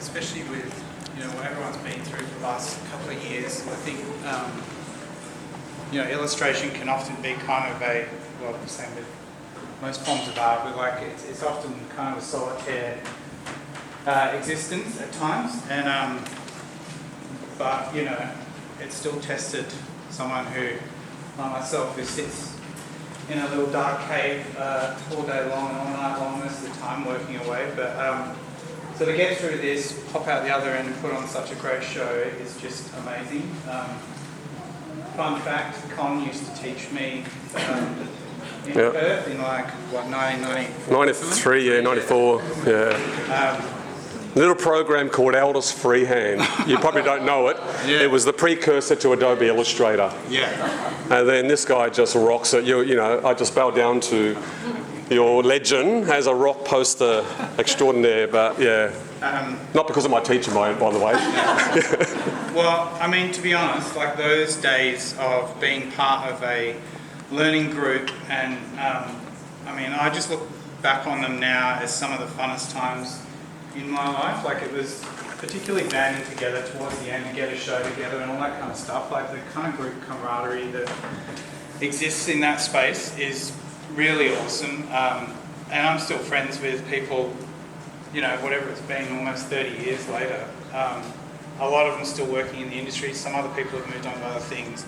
especially with what everyone's been through for the last couple of years. I think illustration can often be kind of the same with most forms of art, but like it's often kind of a solitaire existence at times, and but it's still tested someone who, like myself, who sits in a little dark cave all day long and all night long most of the time working away. But so to get through this, pop out the other end and put on such a great show is just amazing. Fun fact, Con used to teach me in Perth in 1994? 93, yeah, 94, yeah. A little program called Eldest Freehand. You probably don't know it. Yeah. It was the precursor to Adobe Illustrator. Yeah. And then this guy just rocks it. I just bow down to your legend as a rock poster extraordinaire, but yeah. Not because of my teacher, by the way. Well, I mean, to be honest, like those days of being part of a learning group, and I just look back on them now as some of the funnest times in my life. Like, it was particularly banding together towards the end to get a show together and all that kind of stuff. Like, the kind of group camaraderie that exists in that space is really awesome. And I'm still friends with people, whatever it's been, almost 30 years later. A lot of them still working in the industry. Some other people have moved on to other things.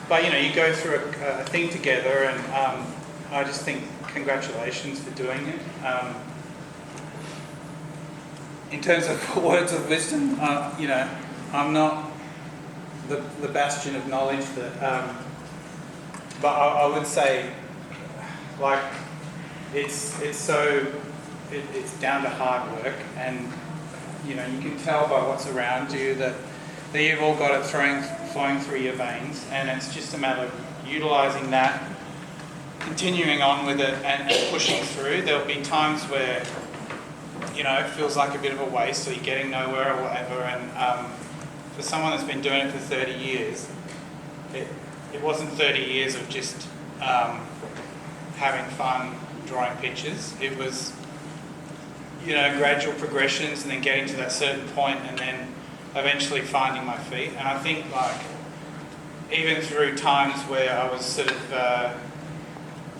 But, you go through a thing together, and I just think congratulations for doing it. In terms of words of wisdom, I'm not the bastion of knowledge that, but I would say, like, it's down to hard work, and you can tell by what's around you that you've all got it flowing through your veins, and it's just a matter of utilising that, continuing on with it, and pushing through. There'll be times where it feels like a bit of a waste, or you're getting nowhere or whatever, and for someone that's been doing it for 30 years, it wasn't 30 years of just having fun drawing pictures. It was gradual progressions, and then getting to that certain point, and then eventually finding my feet. And I think, like, even through times where I was sort of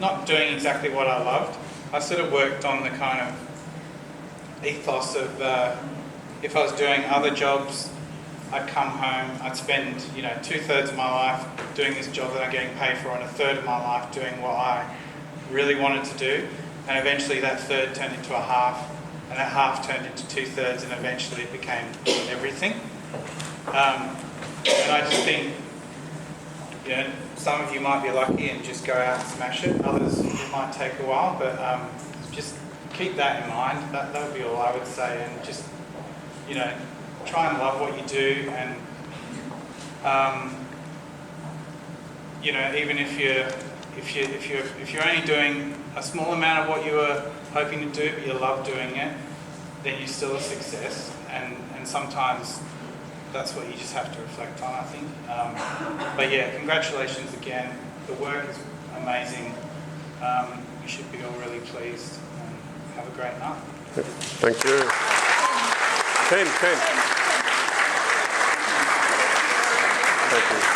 not doing exactly what I loved, I sort of worked on the kind of ethos of if I was doing other jobs, I'd come home, I'd spend 2/3 of my life doing this job that I'm getting paid for, and 1/3 of my life doing what I really wanted to do, and eventually that third turned into a half, and that half turned into 2/3, and eventually it became everything. And I just think some of you might be lucky and just go out and smash it, others it might take a while, but just keep that in mind. That would be all I would say, and just try and love what you do, and even if you're only doing a small amount of what you were hoping to do, but you love doing it, then you're still a success. And sometimes that's what you just have to reflect on, I think. But yeah, congratulations again. The work is amazing. You should be all really pleased. Have a great night. Thank you. Ken. Thank you.